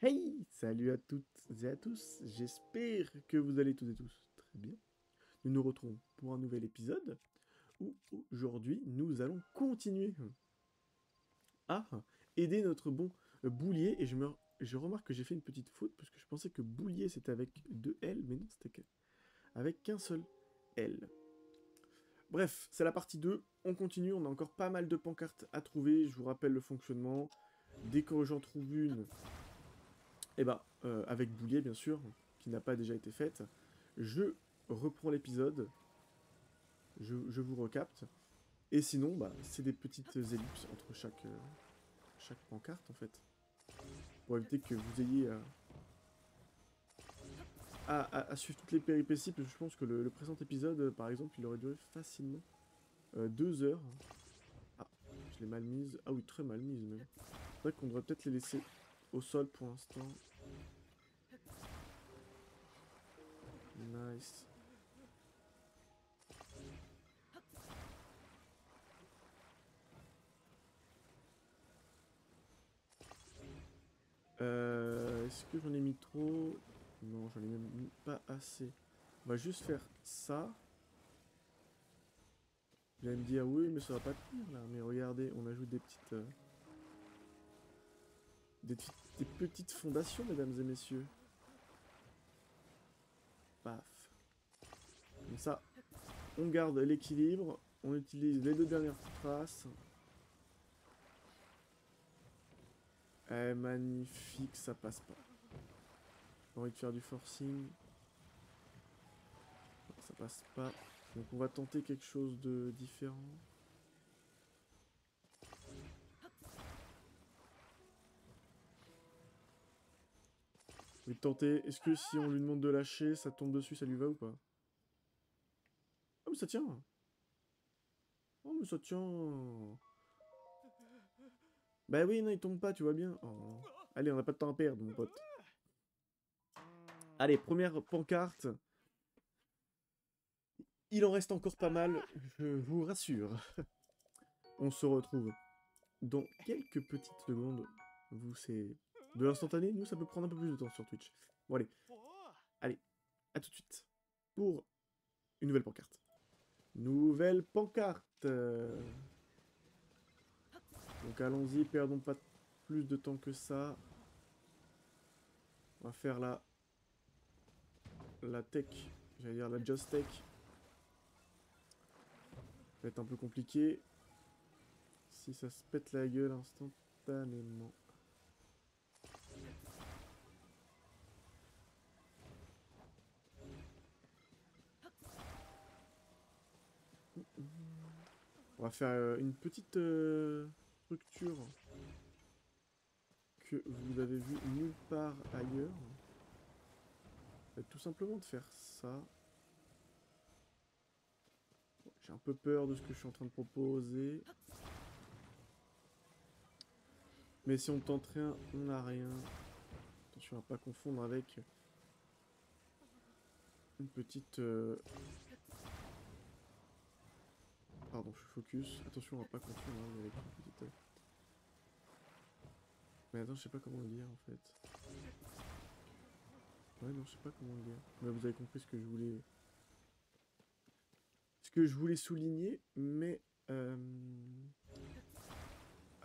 Hey! Salut à toutes et à tous, j'espère que vous allez tous et tous très bien. Nous nous retrouvons pour un nouvel épisode où aujourd'hui nous allons continuer à aider notre bon Boulier et je remarque que j'ai fait une petite faute parce que je pensais que Boulier c'était avec deux L mais non c'était avec qu'un seul L. Bref, c'est la partie 2, on continue, on a encore pas mal de pancartes à trouver, je vous rappelle le fonctionnement. Dès que j'en trouve une, et bah, avec Boulier bien sûr, qui n'a pas déjà été faite, je reprends l'épisode, je vous recapte, et sinon, bah, c'est des petites ellipses entre chaque pancarte en fait, pour éviter que vous ayez à suivre toutes les péripéties, parce que je pense que le présent épisode, par exemple, il aurait duré facilement 2 heures. Ah, je l'ai mal mise, ah oui, très mal mise même. C'est vrai qu'on devrait peut-être les laisser au sol pour l'instant. Nice. Est-ce que j'en ai mis trop? Non, j'en ai même mis pas assez. On va juste faire ça. Vous allez me dire, oui, mais ça va pas tenir là. Mais regardez, on ajoute des petites fondations, mesdames et messieurs. Paf. Comme ça, on garde l'équilibre. On utilise les deux dernières traces. Magnifique, ça passe pas. J'ai envie de faire du forcing. Non, ça passe pas. Donc on va tenter quelque chose de différent. Je vais tenter. Est-ce que si on lui demande de lâcher, ça tombe dessus, ça lui va ou pas? Ah mais ça tient. Oh mais ça tient. Bah oui, non, il tombe pas, tu vois bien. Oh. Allez, on n'a pas de temps à perdre, mon pote. Allez, première pancarte. Il en reste encore pas mal, je vous rassure. On se retrouve dans quelques petites secondes. Vous, c'est de l'instantané. Nous, ça peut prendre un peu plus de temps sur Twitch. Bon, allez. Allez, à tout de suite. Pour une nouvelle pancarte. Nouvelle pancarte. Donc allons-y, perdons pas plus de temps que ça. On va faire la tech, j'allais dire la just tech. Ça va être un peu compliqué. Si ça se pète la gueule instantanément. On va faire une petite structure que vous avez vue nulle part ailleurs. Tout simplement de faire ça. J'ai un peu peur de ce que je suis en train de proposer. Mais si on tente rien, on n'a rien. Attention à pas confondre avec une petite... Pardon, je suis focus. Attention à pas confondre avec une petite... Mais attends, je sais pas comment le dire en fait. Ouais, non, je sais pas comment le dire. Mais vous avez compris ce que je voulais... Ce que je voulais souligner, mais... Ah,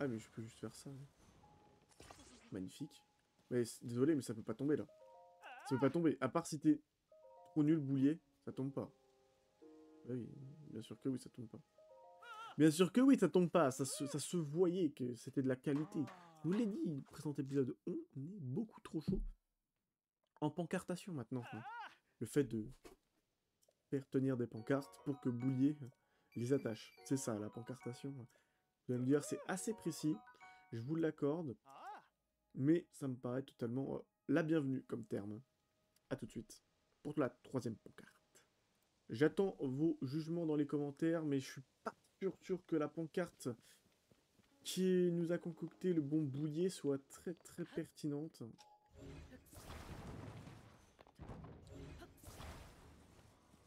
mais je peux juste faire ça. Magnifique. Mais désolé, mais ça peut pas tomber là. Ça peut pas tomber. À part si t'es trop nul Boulier, ça tombe pas. Oui, bien sûr que oui, ça tombe pas. Bien sûr que oui, ça tombe pas. Ça se voyait que c'était de la qualité. Je vous l'ai dit, présent épisode, on est beaucoup trop chaud en pancartation maintenant. Hein. Le fait de faire tenir des pancartes pour que Boulier les attache. C'est ça, la pancartation. Vous allez me dire, c'est assez précis. Je vous l'accorde. Mais ça me paraît totalement la bienvenue comme terme. A tout de suite pour la troisième pancarte. J'attends vos jugements dans les commentaires, mais je suis pas sûr que la pancarte qui nous a concocté le bon Boulier soit très pertinente.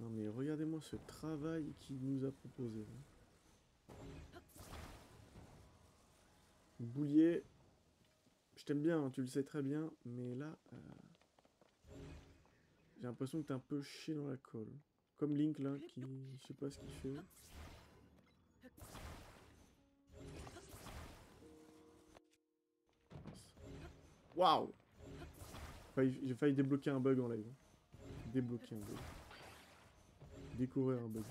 Non mais regardez-moi ce travail qu'il nous a proposé. Boulier, je t'aime bien, hein, tu le sais très bien, mais là, j'ai l'impression que t'es un peu chié dans la colle. Comme Link là, qui, je sais pas ce qu'il fait. Waouh! J'ai failli débloquer un bug en live. Débloquer un bug. Découvrir un bug.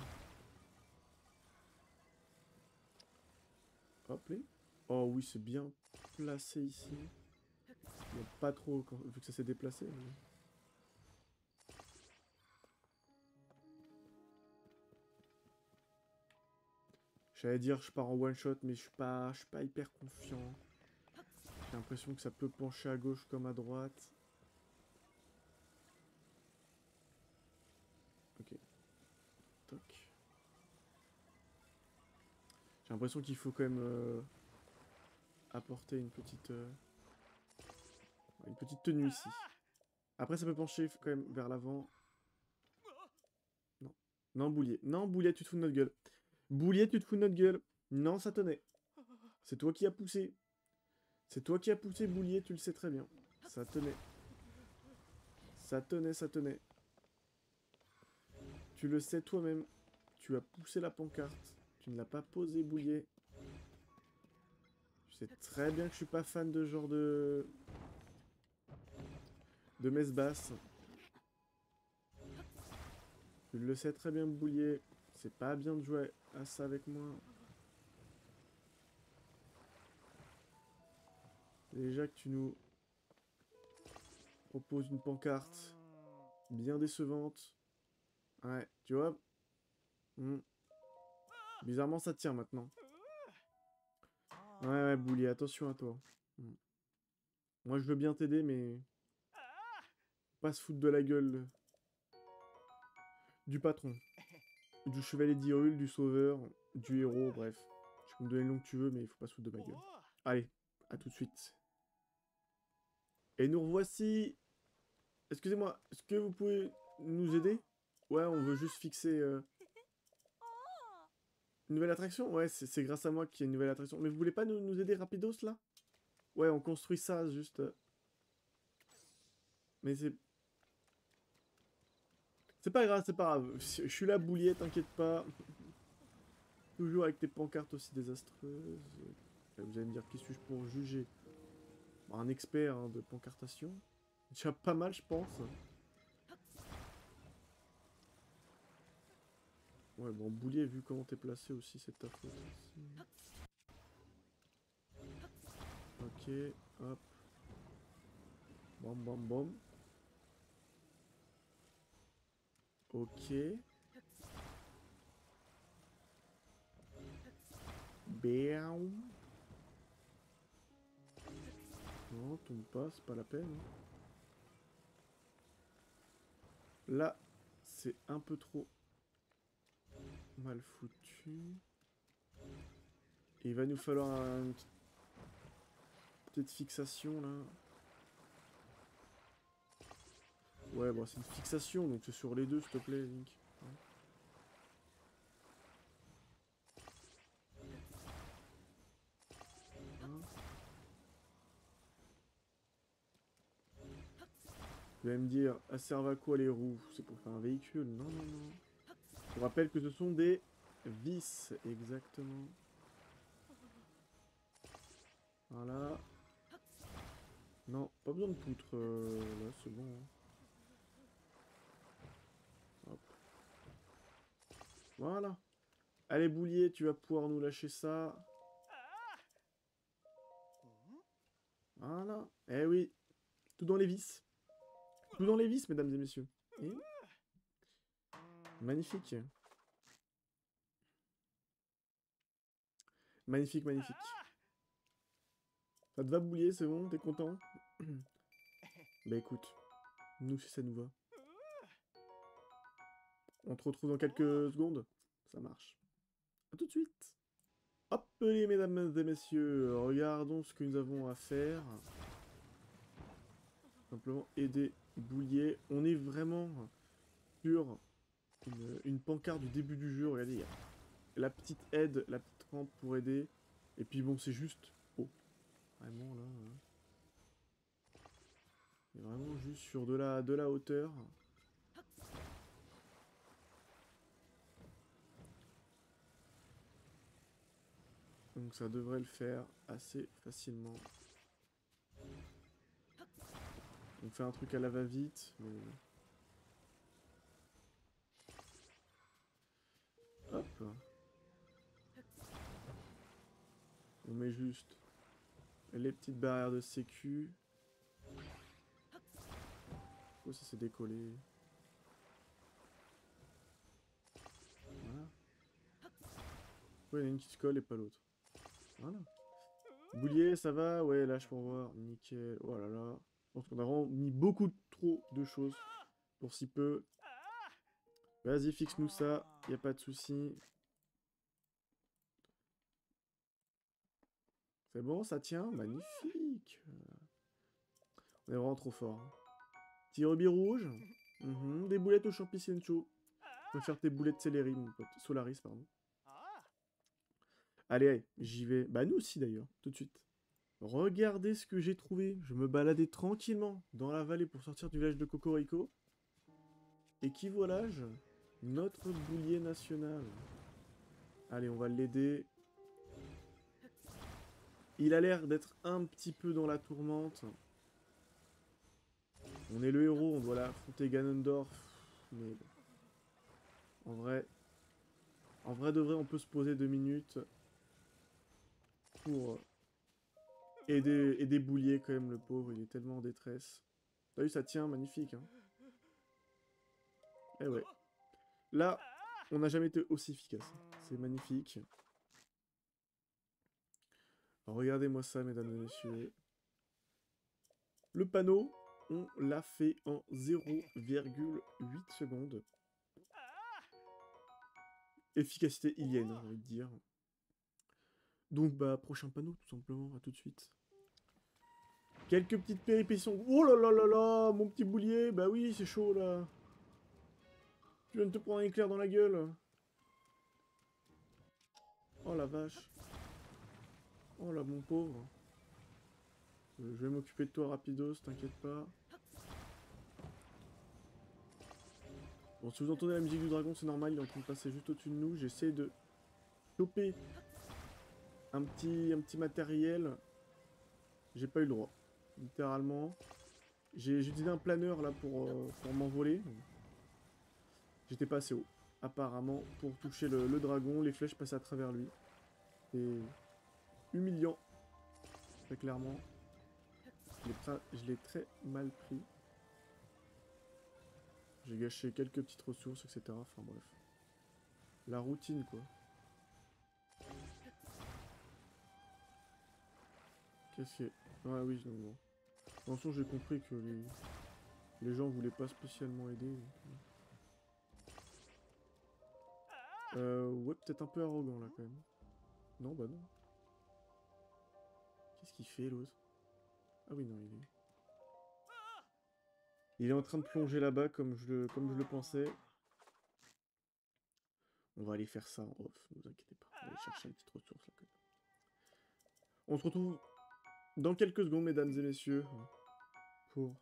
Hop là. Oh oui, c'est bien placé ici. Il n'y a pas trop, vu que ça s'est déplacé. Mais... J'allais dire je pars en one shot, mais je suis pas hyper confiant. J'ai l'impression que ça peut pencher à gauche comme à droite. Ok. Toc. J'ai l'impression qu'il faut quand même apporter une petite tenue ici. Après ça peut pencher quand même vers l'avant. Non. Non, Boulier. Non, Boulier, tu te fous de notre gueule. Boulier, tu te fous de notre gueule. Non, ça tenait. C'est toi qui as poussé. C'est toi qui as poussé, Boulier, tu le sais très bien. Ça tenait. Ça tenait, ça tenait. Tu le sais toi-même. Tu as poussé la pancarte. Tu ne l'as pas posée, Boulier. Tu sais très bien que je suis pas fan de ce genre de messe basse. Tu le sais très bien, Boulier. C'est pas bien de jouer à ça avec moi. Déjà que tu nous proposes une pancarte bien décevante. Ouais, tu vois. Bizarrement, ça tient maintenant. Ouais, ouais, Boulier, attention à toi. Moi, je veux bien t'aider, mais... pas se foutre de la gueule du patron. Du chevalier d'Hyrule, du sauveur, du héros, bref. Tu peux me donner le nom que tu veux, mais il faut pas se foutre de ma gueule. Allez, à tout de suite. Et nous revoici... Excusez-moi, est-ce que vous pouvez nous aider? Ouais, on veut juste fixer... Une nouvelle attraction? Ouais, c'est grâce à moi qu'il y a une nouvelle attraction. Mais vous voulez pas nous aider rapidos, là? Ouais, on construit ça, juste... Mais c'est... C'est pas grave, c'est pas grave. Je suis là, Boulier, t'inquiète pas. Toujours avec tes pancartes aussi désastreuses. Vous allez me dire, qui suis-je pour juger? Bon, un expert hein, de pancartation. Déjà pas mal, je pense. Ouais, bon, Boulier, vu comment t'es placé aussi, c'est ta faute aussi. Ok, hop. Bam, bam, bam. Ok. Béam. Non, tombe pas, c'est pas la peine. Hein. Là, c'est un peu trop mal foutu. Et il va nous falloir une petite fixation là. Ouais, bon, c'est une fixation, donc c'est sur les deux, s'il te plaît, Link. Hein. Vous allez me dire, elles servent à quoi les roues? C'est pour faire un véhicule? Non, non, non. Je vous rappelle que ce sont des vis, exactement. Voilà. Non, pas besoin de poutre, là, c'est bon. Hein. Hop. Voilà. Allez, Boulier, tu vas pouvoir nous lâcher ça. Voilà. Eh oui. Tout dans les vis. Tout dans les vis, mesdames et messieurs. Et... magnifique. Magnifique, magnifique. Ça te va, Boulier, c'est bon? T'es content? Bah écoute, nous si ça nous va. On te retrouve dans quelques secondes. Ça marche. A tout de suite. Hop les mesdames et messieurs, regardons ce que nous avons à faire. Simplement aider Boulier. On est vraiment sur une pancarte du début du jeu. Regardez, il y a la petite aide, la petite rampe pour aider. Et puis bon, c'est juste... oh, vraiment là... Et vraiment juste sur de la hauteur. Donc ça devrait le faire assez facilement. On fait un truc à la va-vite, mais... Hop. On met juste les petites barrières de sécu. Oh, ça s'est décollé. Voilà. Pourquoi il y en a une qui se colle et pas l'autre? Voilà. Boulier, ça va? Ouais, lâche pour voir. Nickel. Oh là là. Je pense qu'on a vraiment mis beaucoup trop de choses pour si peu. Vas-y, fixe-nous ça. Y a pas de souci. C'est bon, ça tient. Magnifique. On est vraiment trop fort. Petit rubis rouge. Des boulettes au champignon chaud. Tu peux faire tes boulettes céleri, mon pote. Solaris, pardon. Allez, allez, j'y vais. Bah, nous aussi, d'ailleurs. Tout de suite. Regardez ce que j'ai trouvé. Je me baladais tranquillement dans la vallée pour sortir du village de Cocorico. Et qui voilà-je? Notre boulier national. Allez, on va l'aider. Il a l'air d'être un petit peu dans la tourmente. On est le héros, on doit l'affronter Ganondorf. Mais en vrai de vrai, on peut se poser 2 minutes pour aider Boulier quand même, le pauvre. Il est tellement en détresse. T'as vu, ça tient, magnifique. Hein. Eh ouais. Là, on n'a jamais été aussi efficace. C'est magnifique. Regardez-moi ça, mesdames et messieurs. Le panneau, on l'a fait en 0,8 secondes. Efficacité ilienne, j'ai envie de dire. Donc, bah, prochain panneau, tout simplement. À tout de suite. Quelques petites péripéties. Oh là là là là, mon petit boulier. Bah oui, c'est chaud, là. Tu viens de te prendre un éclair dans la gueule. Oh la vache. Oh là, mon pauvre. Je vais m'occuper de toi rapidos, t'inquiète pas. Bon, si vous entendez la musique du dragon, c'est normal, il est en train de passer juste au-dessus de nous. J'essaie de choper un petit matériel. J'ai pas eu le droit, littéralement. J'ai utilisé un planeur là pour m'envoler. J'étais pas assez haut, apparemment, pour toucher le dragon. Les flèches passaient à travers lui. C'est humiliant, très clairement. Je l'ai très mal pris. J'ai gâché quelques petites ressources, etc. Enfin bref. La routine, quoi. Qu'est-ce que... Ah oui, non, bon. De toute façon, j'ai compris que les gens voulaient pas spécialement aider. Ouais, peut-être un peu arrogant, là, quand même. Non, bah non. Qu'est-ce qu'il fait, l'autre? Ah oui, non, il est en train de plonger là-bas, comme je le pensais. On va aller faire ça en off, ne vous inquiétez pas. On va aller chercher une petite ressource, là, quand même. On se retrouve dans quelques secondes, mesdames et messieurs, pour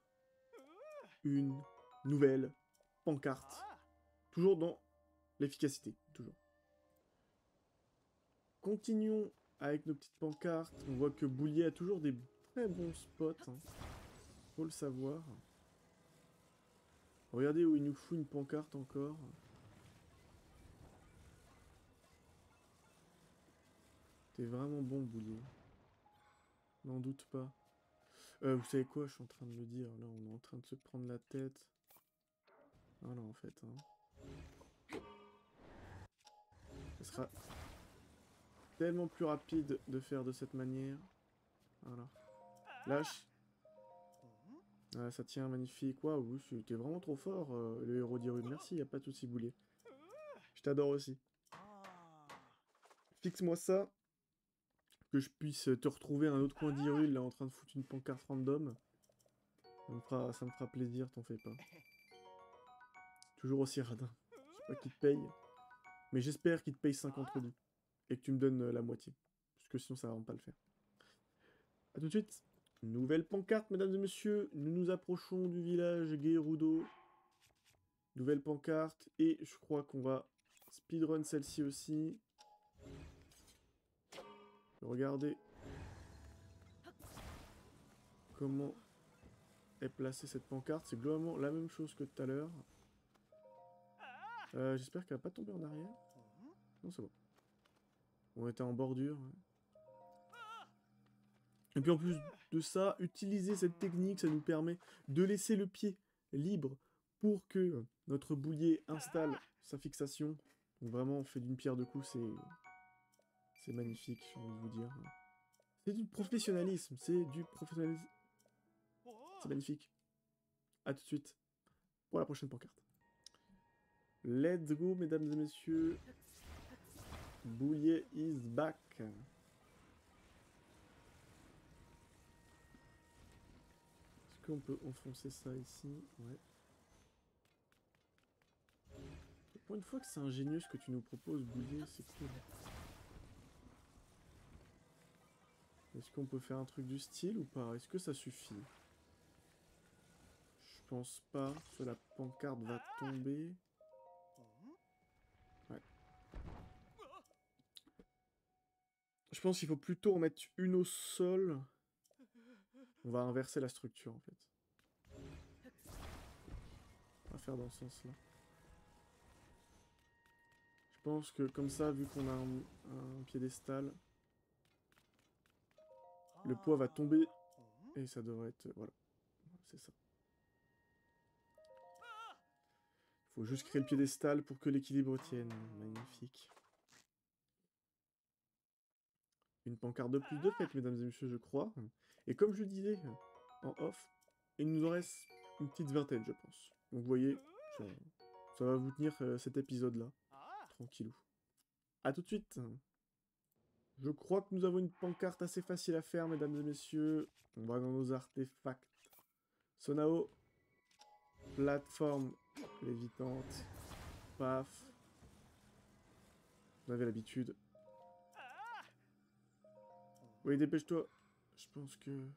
une nouvelle pancarte. Toujours dans l'efficacité, toujours. Continuons avec nos petites pancartes. On voit que Boulier a toujours des très bons spots. Hein. Faut le savoir. Regardez où il nous fout une pancarte encore. T'es vraiment bon, Boulier. N'en doute pas. Vous savez quoi, je suis en train de me dire. Là, on est en train de se prendre la tête. Voilà, en fait. Hein. Ce sera tellement plus rapide de faire de cette manière. Voilà. Lâche. Ah, ça tient, magnifique. Waouh, t'es vraiment trop fort, le héros d'Hyrule. Merci, y a pas de souci, Boulier. Je t'adore aussi. Fixe-moi ça. Que je puisse te retrouver à un autre coin d'Hyrule, là, en train de foutre une pancarte random. Ça me fera plaisir, t'en fais pas. Toujours aussi radin. Je sais pas qui te paye. Mais j'espère qu'il te paye 50 rubis. Et que tu me donnes la moitié. Parce que sinon, ça va vraiment pas le faire. A tout de suite. Nouvelle pancarte, mesdames et messieurs. Nous nous approchons du village Gerudo. Nouvelle pancarte. Et je crois qu'on va speedrun celle-ci aussi. Regardez comment est placée cette pancarte. C'est globalement la même chose que tout à l'heure. J'espère qu'elle va pas tomber en arrière. Non, c'est bon. On était en bordure. Et puis en plus de ça, utiliser cette technique, ça nous permet de laisser le pied libre pour que notre boulier installe sa fixation. Donc vraiment, on fait d'une pierre deux coups, c'est magnifique, j'ai envie de vous dire. C'est du professionnalisme, c'est du professionnalisme. C'est magnifique. A tout de suite pour la prochaine pancarte. Let's go, mesdames et messieurs. Boulier is back. Est-ce qu'on peut enfoncer ça ici? Ouais. Pour une fois que c'est ingénieux ce que tu nous proposes, Boulier, c'est cool. Est-ce qu'on peut faire un truc du style ou pas? Est-ce que ça suffit? Je pense pas que la pancarte va tomber. Ouais. Je pense qu'il faut plutôt en mettre une au sol. On va inverser la structure en fait. On va faire dans ce sens-là. Je pense que comme ça, vu qu'on a un piédestal, le poids va tomber et ça devrait être... Voilà, c'est ça. Il faut juste créer le piédestal pour que l'équilibre tienne. Magnifique. Une pancarte de plus de fait, mesdames et messieurs, je crois. Et comme je disais en off, il nous en reste une petite vingtaine, je pense. Donc vous voyez, ça va vous tenir cet épisode-là. Tranquillou. A tout de suite. Je crois que nous avons une pancarte assez facile à faire, mesdames et messieurs. On va dans nos artefacts. Sonao. Plateforme lévitante. Paf. Vous avez l'habitude. Oui, dépêche-toi. Je pense que...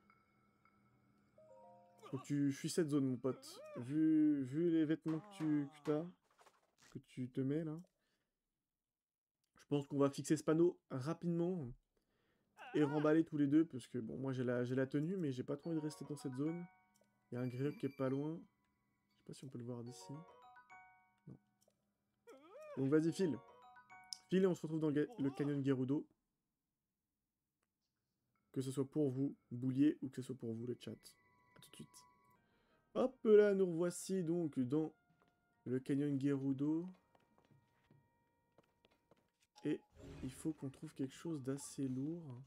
Faut que tu fuis cette zone, mon pote. Vu les vêtements que tu te mets, là. Je pense qu'on va fixer ce panneau rapidement. Et remballer tous les deux, parce que, bon, moi j'ai la tenue, mais j'ai pas trop envie de rester dans cette zone. Il y a un grioc qui est pas loin. Je sais pas si on peut le voir d'ici. Non. Donc vas-y, file. File et on se retrouve dans le canyon Gerudo. Que ce soit pour vous, Boulier, ou que ce soit pour vous, le chat. A tout de suite. Hop là, nous revoici donc dans le canyon Gerudo. Et il faut qu'on trouve quelque chose d'assez lourd.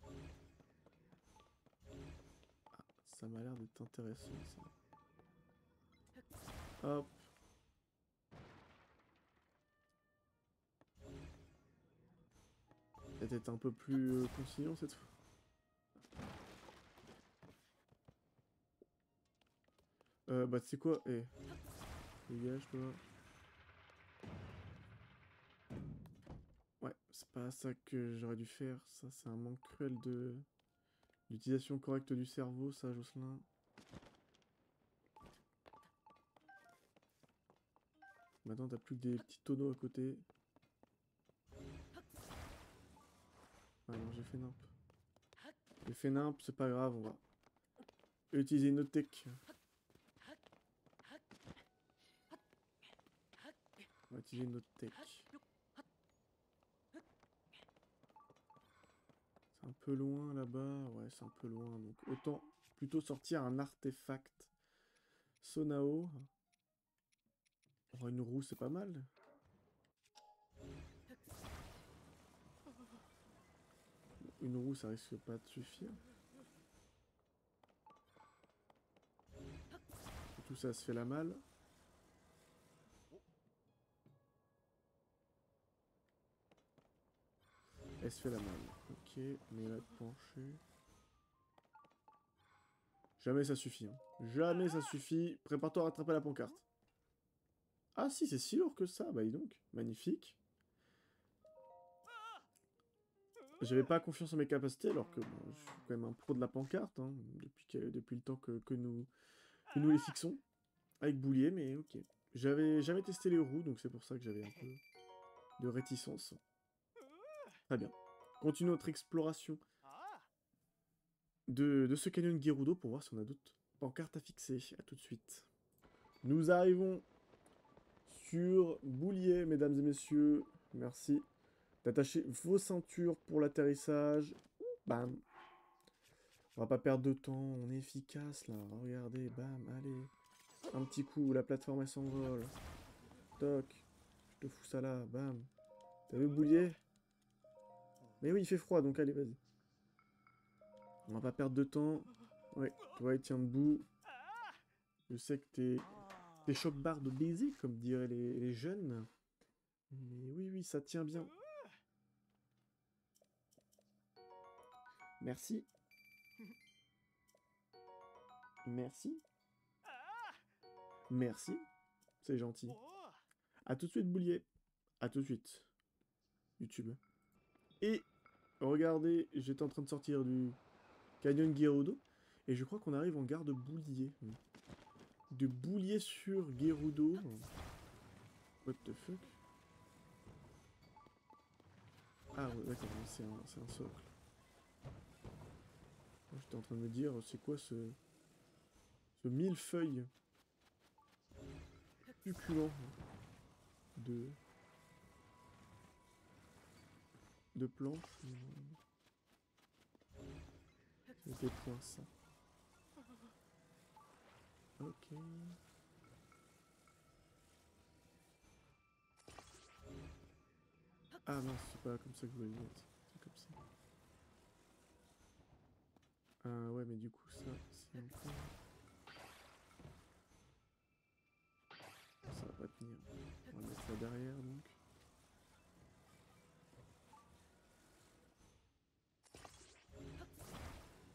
Ah, ça m'a l'air d'être intéressant, ça. Hop. Peut-être un peu plus conciliant cette fois. Bah tu sais quoi, dégage toi. Ouais, c'est pas ça que j'aurais dû faire, ça c'est un manque cruel d'utilisation correcte du cerveau, ça Jocelyn. Maintenant t'as plus que des petits tonneaux à côté. Ah non, j'ai fait nimp. J'ai fait nimp, c'est pas grave, on va utiliser une autre tech. On va utiliser une autre tech. C'est un peu loin là-bas, ouais c'est un peu loin, donc autant plutôt sortir un artefact. Sonao. Oh, une roue c'est pas mal. Une roue ça risque pas de suffire. Tout ça se fait la malle. Elle se fait la malle. Ok, mais là penché. Jamais ça suffit. Hein. Jamais ça suffit. Prépare-toi à rattraper la pancarte. Ah si, c'est si lourd que ça. Bah dis donc. Magnifique. J'avais pas confiance en mes capacités, alors que bon, je suis quand même un pro de la pancarte, hein, depuis le temps que nous les fixons, avec Boulier, mais ok. J'avais jamais testé les roues, donc c'est pour ça que j'avais un peu de réticence. Très bien. Continuons notre exploration de ce canyon Gerudo pour voir si on a d'autres pancartes à fixer. A tout de suite. Nous arrivons sur Boulier, mesdames et messieurs. Merci d'attacher vos ceintures pour l'atterrissage. Bam. On va pas perdre de temps, on est efficace là. Regardez, bam, allez. Un petit coup, la plateforme elle s'envole. Toc. Je te fous ça là, bam. T'as vu Boulier? Mais oui, il fait froid, donc allez, vas-y. On va pas perdre de temps. Ouais, toi, il tient debout. Je sais que t'es choc-barre de baiser, comme diraient les jeunes. Mais oui, oui, ça tient bien. Merci. Merci. Merci. C'est gentil. À tout de suite, Boulier. À tout de suite. YouTube. Et regardez, j'étais en train de sortir du Canyon Gerudo. Et je crois qu'on arrive en gare de Boulier. De Boulier sur Gerudo. What the fuck? Ah ouais, d'accord, c'est un socle. J'étais en train de me dire, c'est quoi ce millefeuille succulent de, de planches. C'est des points, ça. Ok. Ah non, c'est pas comme ça que je voulais le mettre. C'est comme ça. Ah ouais, mais du coup, ça, c'est un peu... Ça va pas tenir. On va mettre ça derrière, donc.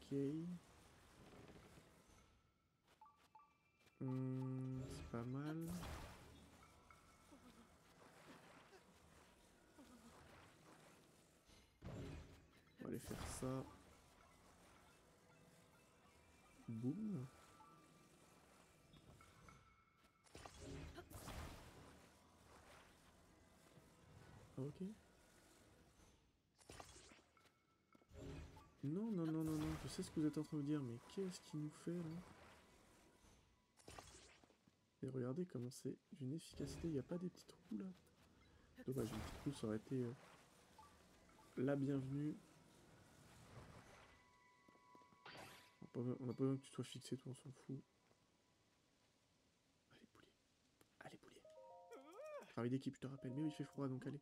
Ok. C'est pas mal. On va aller faire ça. Boum. Ok. Non, non, non, non, non, je sais ce que vous êtes en train de dire, mais qu'est-ce qu'il nous fait, là? Et regardez comment c'est d'une efficacité, il n'y a pas des petits trous, là? Dommage, un petit trou, ça aurait été la bienvenue. On n'a pas besoin que tu sois fixé, toi, on s'en fout. Allez, Boulier. Allez, Boulier. Travail d'équipe, je te rappelle. Mais oui, il fait froid, donc allez.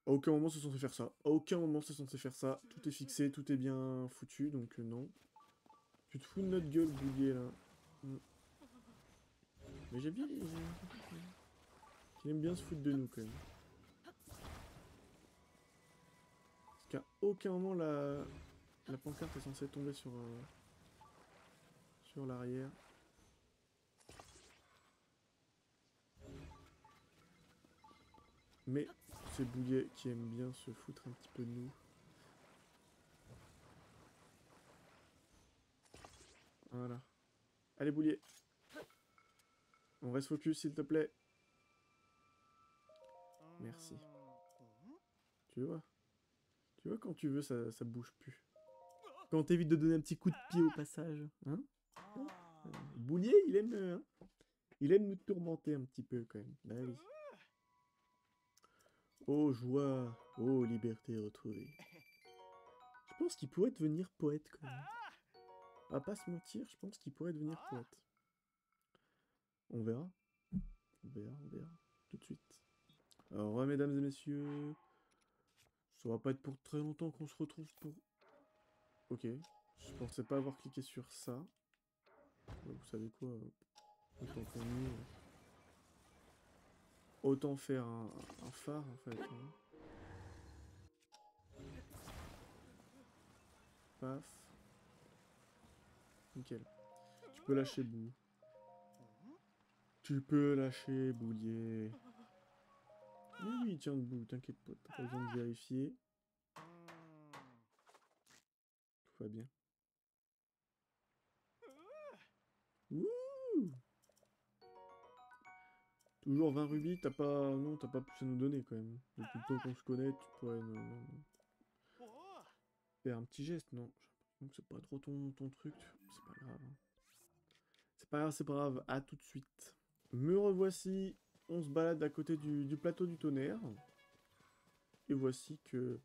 À aucun moment c'est censé faire ça. À aucun moment c'est censé faire ça. Tout est fixé, tout est bien foutu, donc non. Tu te fous de notre gueule, Boulier, là. Mais j'aime bien... Il aime bien se foutre de nous, quand même. Parce qu'à aucun moment, la pancarte est censée tomber sur l'arrière. Mais c'est Boulier qui aime bien se foutre un petit peu de nous. Voilà. Allez, Boulier. On reste focus, s'il te plaît. Merci. Tu vois? Tu vois, quand tu veux, ça bouge plus. Quand t'évites de donner un petit coup de pied au passage. Hein? Boulier, il aime nous tourmenter un petit peu, quand même. Bah oui. Oh joie, oh liberté retrouvée. Je pense qu'il pourrait devenir poète, quand même. On va pas se mentir, je pense qu'il pourrait devenir poète. On verra. On verra, on verra. Tout de suite. Alors, ouais, mesdames et messieurs. Ça va pas être pour très longtemps qu'on se retrouve pour... Ok. Je pensais pas avoir cliqué sur ça. Vous savez quoi? Autant qu'on y est. Autant faire un phare, en fait. Hein. Paf. Nickel. Tu peux lâcher bout. Tu peux lâcher, Boulier. Mais oui, il tient debout, t'inquiète pas, t'as pas besoin de vérifier. Tout va bien. Ouh! Toujours 20 rubis, t'as pas... Non, t'as pas plus à nous donner quand même. Depuis le temps qu'on se connaît, tu pourrais... Non, non, non. Faire un petit geste, non. J'ai l'impression que c'est pas trop ton truc. C'est pas grave. Hein. C'est pas grave, c'est pas grave. À tout de suite. Me revoici. On se balade à côté du plateau du tonnerre. Et voici que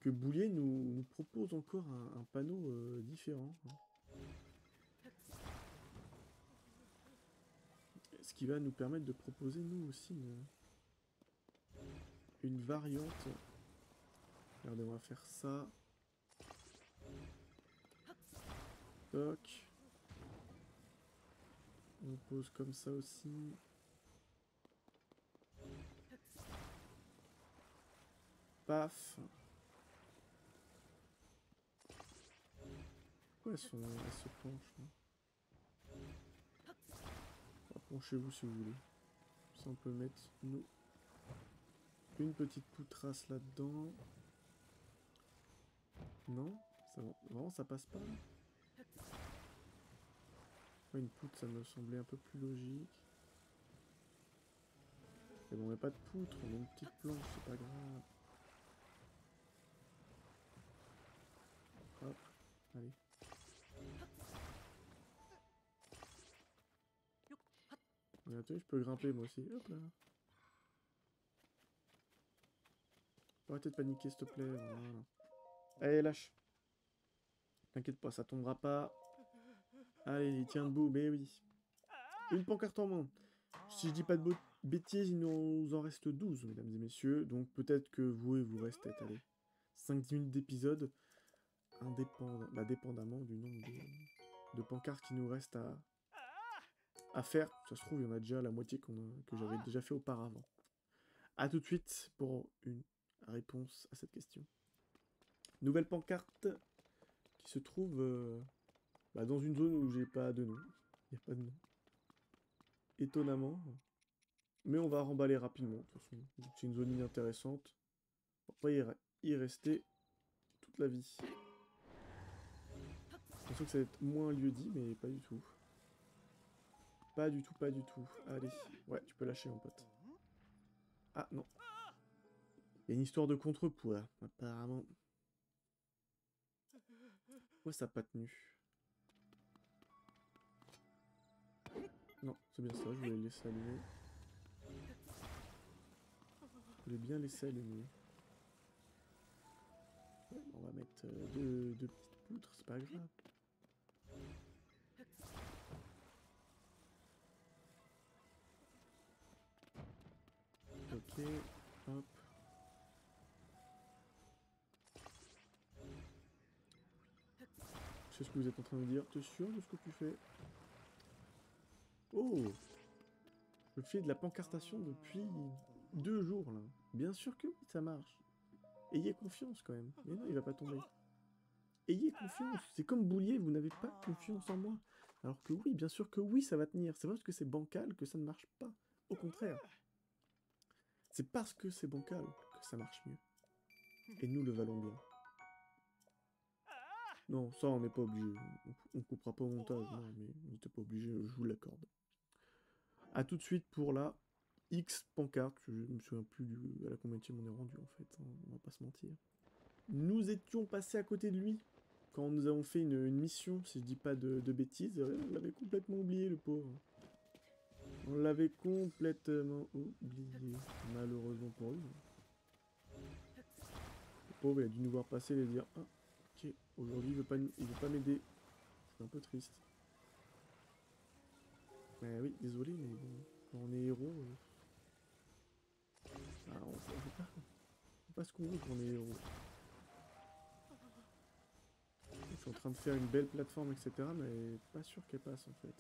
Boulier nous propose encore un panneau différent. Ce qui va nous permettre de proposer nous aussi une variante. Regardez, on va faire ça. Toc. On pose comme ça aussi. Paf. Pourquoi elles se penchent là? Penchez-vous si vous voulez. Ça, on peut mettre, nous, une petite poutrasse là-dedans. Non? Ça, vraiment, ça passe pas là? Ouais, une poutre, ça me semblait un peu plus logique. Mais bon, on met pas de poutre, on met une petite planche, c'est pas grave. Hop, allez. Et attends, je peux grimper moi aussi. Hop là. Arrêtez de paniquer, s'il te plaît. Voilà. Allez, lâche. T'inquiète pas, ça tombera pas. Allez, tiens debout, mais oui. Une pancarte en moins. Si je dis pas de bêtises, il nous en reste 12, mesdames et messieurs. Donc peut-être que vous et vous restez, allez, 5-10 minutes d'épisode, dépendamment du nombre de pancartes qui nous reste à faire. Ça se trouve, il y en a déjà la moitié que j'avais déjà fait auparavant. A tout de suite pour une réponse à cette question. Nouvelle pancarte qui se trouve dans une zone où j'ai pas de nom. Il n'y a pas de nom. Étonnamment. Mais on va remballer rapidement, de toute façon. C'est une zone inintéressante. On va pas y rester toute la vie. J'ai l'impression que ça va être moins lieu dit, mais pas du tout. Pas du tout, pas du tout. Allez, ouais, tu peux lâcher mon pote. Ah non. Il y a une histoire de contrepoids, apparemment. Pourquoi ça n'a pas tenu? Non, c'est bien ça, je voulais laisser allumer. Je voulais bien laisser allumer. Ouais, on va mettre deux petites poutres, c'est pas grave. Ok, hop. Je sais ce que vous êtes en train de dire, t'es sûr de ce que tu fais? Oh! Je fais de la pancartation depuis 2 jours là. Bien sûr que oui, ça marche. Ayez confiance quand même. Mais non, il va pas tomber. Ayez confiance. C'est comme Boulier, vous n'avez pas confiance en moi. Alors que oui, bien sûr que oui, ça va tenir. C'est pas parce que c'est bancal que ça ne marche pas. Au contraire. C'est parce que c'est bancal que ça marche mieux. Et nous le valons bien. Non, ça on n'est pas obligé. On coupera pas au montage, non, mais on n'était pas obligé, je vous l'accorde. A tout de suite pour la X pancarte. Je me souviens plus à la combienième on est rendu en fait, hein, on va pas se mentir. Nous étions passés à côté de lui quand nous avons fait une mission, si je dis pas de bêtises. On l'avait complètement oublié, le pauvre. On l'avait complètement oublié, malheureusement pour lui. Le pauvre, il a dû nous voir passer et lui dire « Ah, ok, aujourd'hui il veut pas m'aider. » C'est un peu triste. Mais oui, désolé, mais bon, quand on est héros... on fait pas ce qu'on veut quand on est héros. Je suis en train de faire une belle plateforme, etc. Mais pas sûr qu'elle passe en fait.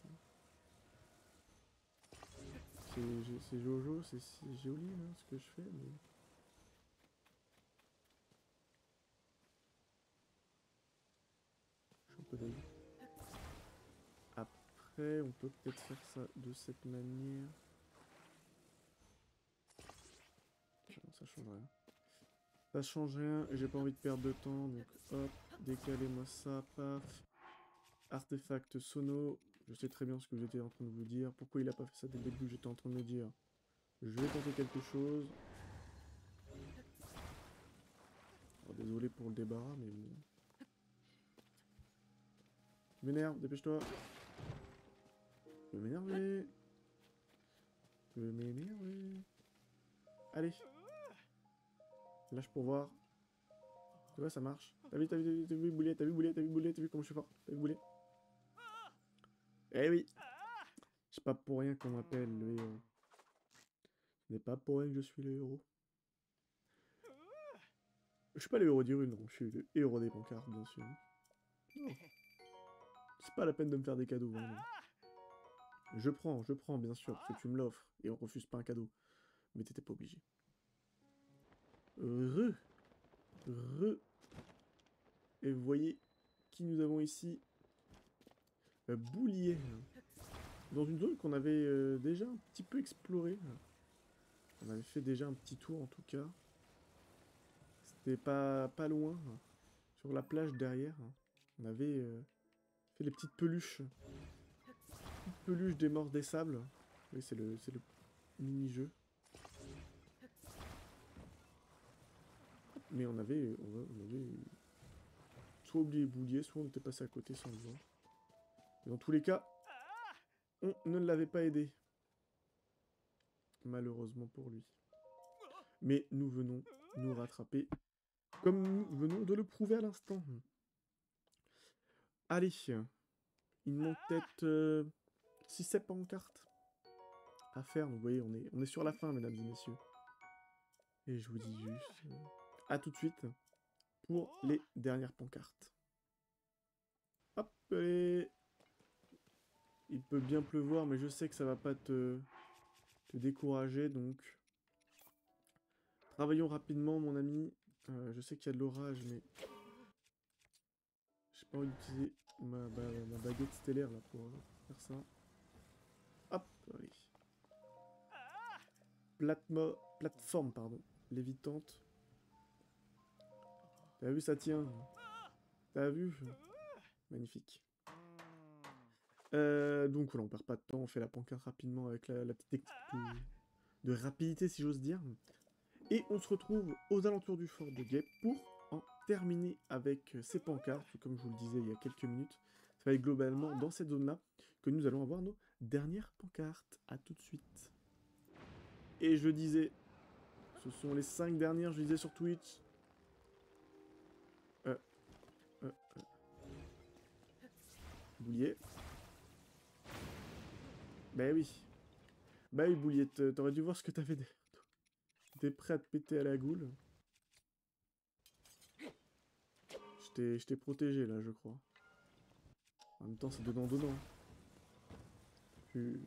C'est Jojo, c'est joli hein, ce que je fais, mais... Je suis un peu deg. Après, on peut peut-être faire ça de cette manière. ça change rien. Ça change rien et j'ai pas envie de perdre de temps, donc hop, décalez-moi ça, paf. Artefact sono, je sais très bien ce que j'étais en train de vous dire. Pourquoi il a pas fait ça dès le début? J'étais en train de me dire, je vais tenter quelque chose. Alors, désolé pour le débarras, mais bon. Tu m'énerves, dépêche-toi. Je vais m'énerver. Je vais m'énerver. Allez. Lâche pour voir. Tu vois, ça marche. T'as vu, Boulet, t'as vu, Boulet, t'as vu, Boulet, t'as vu comment je suis fort? T'as vu, Boulet? Eh oui. C'est pas pour rien qu'on m'appelle le héros. Ce n'est pas pour rien que je suis le héros. Je suis pas le héros d'Hyrule, non. Je suis le héros des pancartes, bien sûr. Non. C'est pas la peine de me faire des cadeaux, vraiment. Je prends, bien sûr, parce que tu me l'offres. Et on refuse pas un cadeau. Mais t'étais pas obligé. Re. Et vous voyez qui nous avons ici. Boulier. Dans une zone qu'on avait déjà un petit peu explorée. On avait fait déjà un petit tour en tout cas. C'était pas loin. Sur la plage derrière. On avait fait les petites peluches. Petites peluches des morts des sables. Oui, c'est le mini-jeu. Mais on avait soit oublié Boulier, soit on était passé à côté sans le voir. Et dans tous les cas, on ne l'avait pas aidé. Malheureusement pour lui. Mais nous venons nous rattraper, comme nous venons de le prouver à l'instant. Allez, il manque peut-être 6-7 pancartes à faire. Donc vous voyez, on est sur la fin, mesdames et messieurs. Et je vous dis juste à tout de suite pour les dernières pancartes. Hop, allez. Il peut bien pleuvoir, mais je sais que ça va pas te décourager, donc... Travaillons rapidement, mon ami. Je sais qu'il y a de l'orage, mais... J'ai pas envie d'utiliser ma baguette stellaire, là, pour faire ça. Hop, allez. Plateforme, pardon. Lévitante. T'as vu, ça tient. T'as vu? Magnifique. Donc voilà, on perd pas de temps, on fait la pancarte rapidement avec la petite technique de rapidité, si j'ose dire. Et on se retrouve aux alentours du fort de Guêpe pour en terminer avec ces pancartes. Comme je vous le disais il y a quelques minutes, ça va être globalement dans cette zone-là que nous allons avoir nos dernières pancartes. A tout de suite. Et je disais, ce sont les 5 dernières, je disais sur Twitch. Boulier. Bah oui. Bah oui, Boulier, t'aurais dû voir ce que t'avais derrière toi. T'es prêt à te péter à la goule. Je t'ai protégé là, je crois. En même temps, c'est donnant-donnant. Tu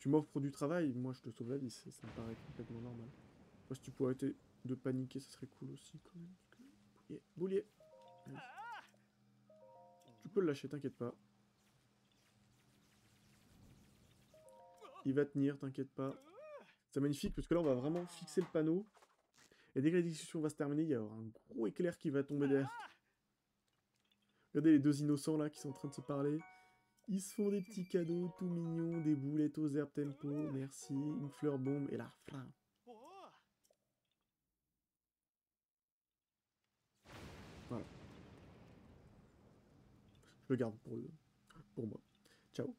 m'offres du travail, moi je te sauve la vie, ça me paraît complètement normal. Moi, si tu pourrais arrêter de paniquer, ça serait cool aussi quand même. Boulier. Allez. Tu peux le lâcher, t'inquiète pas. Il va tenir, t'inquiète pas. C'est magnifique parce que là on va vraiment fixer le panneau. Et dès que la discussion va se terminer, il y aura un gros éclair qui va tomber derrière. Regardez les deux innocents là qui sont en train de se parler. Ils se font des petits cadeaux tout mignons, des boulettes aux herbes tempo, merci, une fleur bombe et la flamme. Voilà. Je le garde pour moi. Ciao.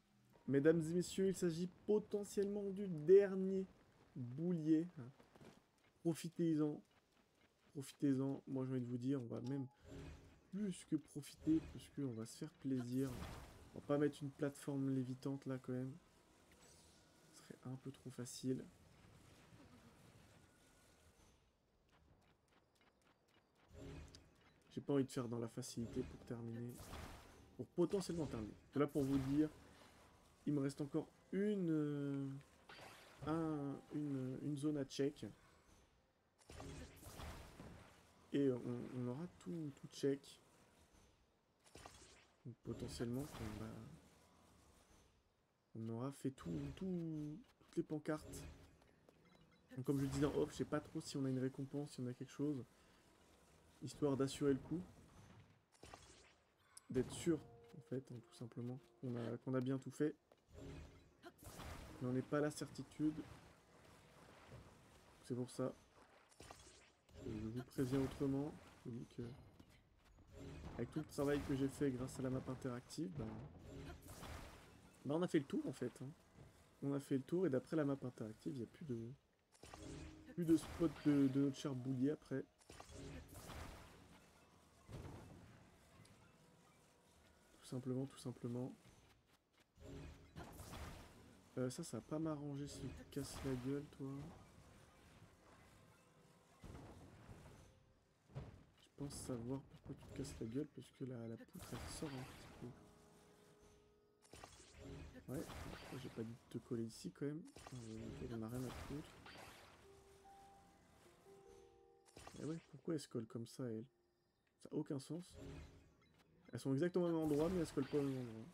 Mesdames et messieurs, il s'agit potentiellement du dernier boulier. Profitez-en. Profitez-en. Moi, j'ai envie de vous dire, on va même plus que profiter, puisqu'on va se faire plaisir. On va pas mettre une plateforme lévitante là, quand même. Ce serait un peu trop facile. J'ai pas envie de faire dans la facilité pour terminer. Pour potentiellement terminer. Là, pour vous dire, il me reste encore une zone à check. Et on aura tout check. Donc potentiellement, on aura fait toutes les pancartes Donc, comme je le disais en off, je sais pas trop si on a une récompense, si on a quelque chose. Histoire d'assurer le coup. D'être sûr, en fait, hein, tout simplement, qu'on a bien tout fait. Mais on n'est pas à la certitude. C'est pour ça. Je vous préviens autrement. Je vous dis que, avec tout le travail que j'ai fait grâce à la map interactive, bah on a fait le tour en fait. Hein. On a fait le tour et d'après la map interactive, il n'y a plus de spot de notre cher boulier après. Tout simplement, tout simplement. Ça va pas m'arranger si tu te casses la gueule, toi. Je pense savoir pourquoi tu te casses la gueule, parce que la poutre elle sort un petit peu. Ouais, j'ai pas dit de te coller ici quand même. On a rien à foutre. Et ouais, pourquoi elles se collent comme ça, elles? Ça n'a aucun sens. Elles sont exactement au même endroit, mais elles se collent pas au même endroit.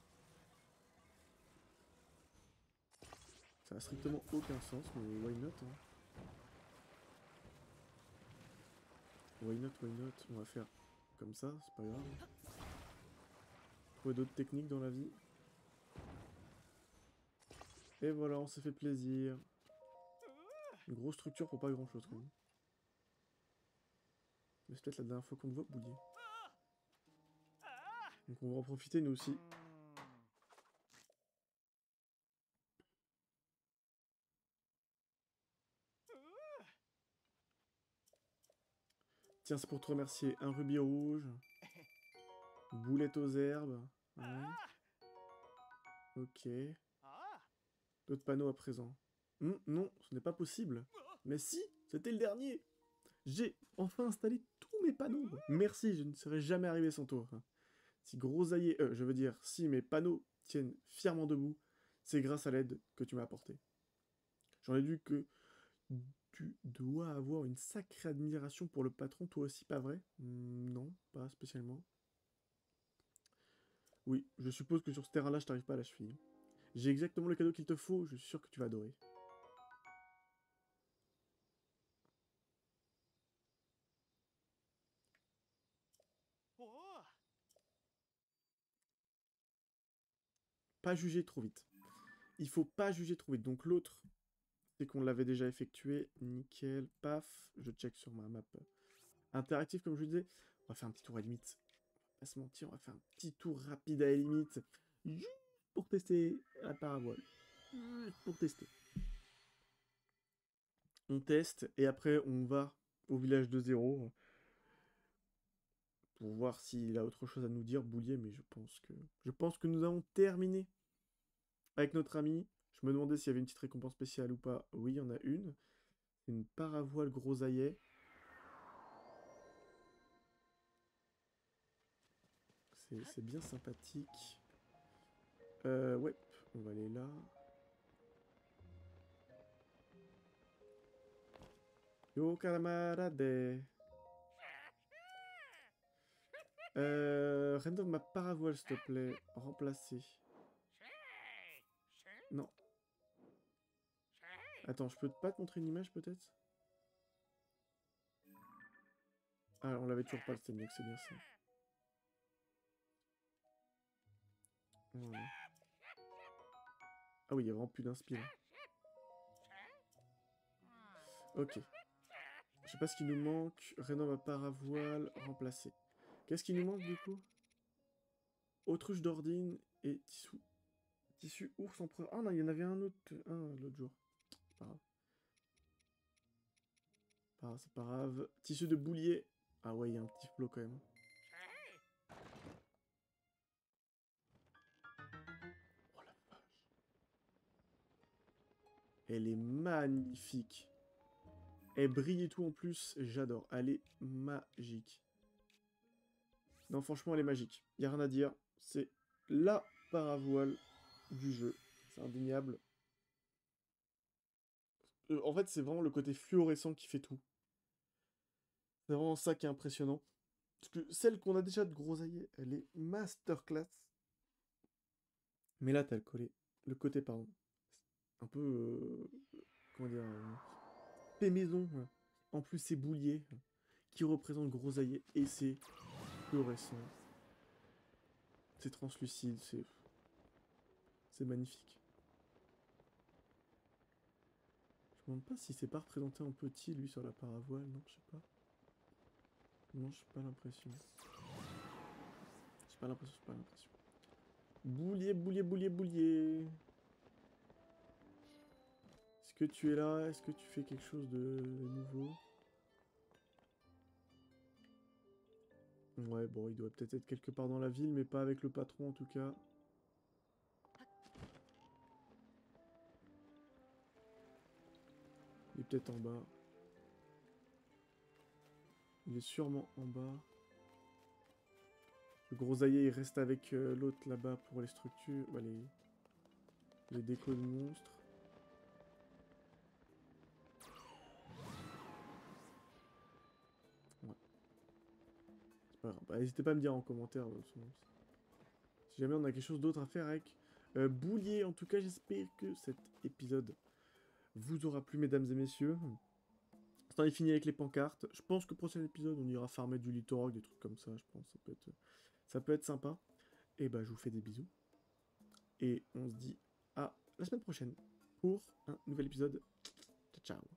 Ça a strictement aucun sens, mais why not, hein. Why not, why not? On va faire comme ça, c'est pas grave. Trouver d'autres techniques dans la vie. Et voilà, on s'est fait plaisir. Une grosse structure pour pas grand chose quand même. Mais c'est peut-être la dernière fois qu'on te voit boulier. Donc on va en profiter nous aussi. Tiens, c'est pour te remercier. Un rubis rouge. Boulette aux herbes. Ouais. Ok. D'autres panneaux à présent. Non, ce n'est pas possible. Mais si, c'était le dernier. J'ai enfin installé tous mes panneaux. Merci, je ne serais jamais arrivé sans toi. Si Grosaillé, je veux dire, si mes panneaux tiennent fièrement debout, c'est grâce à l'aide que tu m'as apportée. J'en ai vu que tu dois avoir une sacrée admiration pour le patron, toi aussi, pas vrai? Non, pas spécialement. Oui, je suppose que sur ce terrain-là, je t'arrive pas à la cheville. J'ai exactement le cadeau qu'il te faut, je suis sûr que tu vas adorer. Pas juger trop vite. Il faut pas juger trop vite. Donc l'autre, c'est qu'on l'avait déjà effectué. Nickel, paf, je check sur ma map interactive, comme je vous disais. On va faire un petit tour à la limite. Pas se mentir, on va faire un petit tour rapide à la limite. Juste pour tester la parabole. Juste pour tester. On teste et après on va au village de zéro pour voir s'il a autre chose à nous dire, Boulier, mais je pense que nous avons terminé avec notre ami. Je me demandais s'il y avait une petite récompense spéciale ou pas. Oui, il y en a une. Une paravoile grosaillet. C'est bien sympathique. Ouais, on va aller là. Yo, camarade. Random ma paravoile, s'il te plaît. Remplacer. Non. Attends, je peux pas te montrer une image, peut-être? Ah, on l'avait toujours pas, le Steniac, c'est bien ça. Voilà. Ah oui, il y a vraiment plus d'inspire. Ok. Je sais pas ce qui nous manque. Rénov à paravoile, remplacer. Qu'est-ce qui nous manque du coup? Autruche d'Ordine et tissu. Tissu ours empereur. Ah non, il y en avait un autre, l'autre jour. Pas grave. C'est pas grave. Tissu de boulier. Ah ouais, il y a un petit flot quand même. Oh la vache. Elle est magnifique. Elle brille et tout en plus. J'adore. Elle est magique. Non, franchement, elle est magique. Il n'y a rien à dire. C'est la paravoile du jeu. C'est indéniable. En fait, c'est vraiment le côté fluorescent qui fait tout. C'est vraiment ça qui est impressionnant. Parce que celle qu'on a déjà de grosaillet, elle est masterclass. Mais là, t'as le côté, pardon, un peu, comment dire, Paix maison. En plus, c'est Boulier qui représente Grosaillé et c'est fluorescent. C'est translucide, c'est magnifique. Je me demande pas si c'est pas représenté en petit lui sur la paravoile, non, je sais pas. Non, j'ai pas l'impression. J'ai pas l'impression, j'ai pas l'impression. Boulier, Boulier, Boulier, Boulier. Est-ce que tu es là? Est-ce que tu fais quelque chose de nouveau? Ouais, bon, il doit peut-être être quelque part dans la ville, mais pas avec le patron en tout cas. Il est peut-être en bas. Il est sûrement en bas. Le grosaillé, il reste avec l'autre là-bas pour les structures. Ouais, les décos de monstres. Ouais. C'est pas grave. Bah, n'hésitez pas à me dire en commentaire si jamais on a quelque chose d'autre à faire avec Boulier. En tout cas, j'espère que cet épisode vous aura plu, mesdames et messieurs. On est fini avec les pancartes. Je pense que prochain épisode, on ira farmer du littoral, des trucs comme ça, je pense. Ça peut être sympa. Et bah, je vous fais des bisous. Et on se dit à la semaine prochaine pour un nouvel épisode. Ciao, ciao.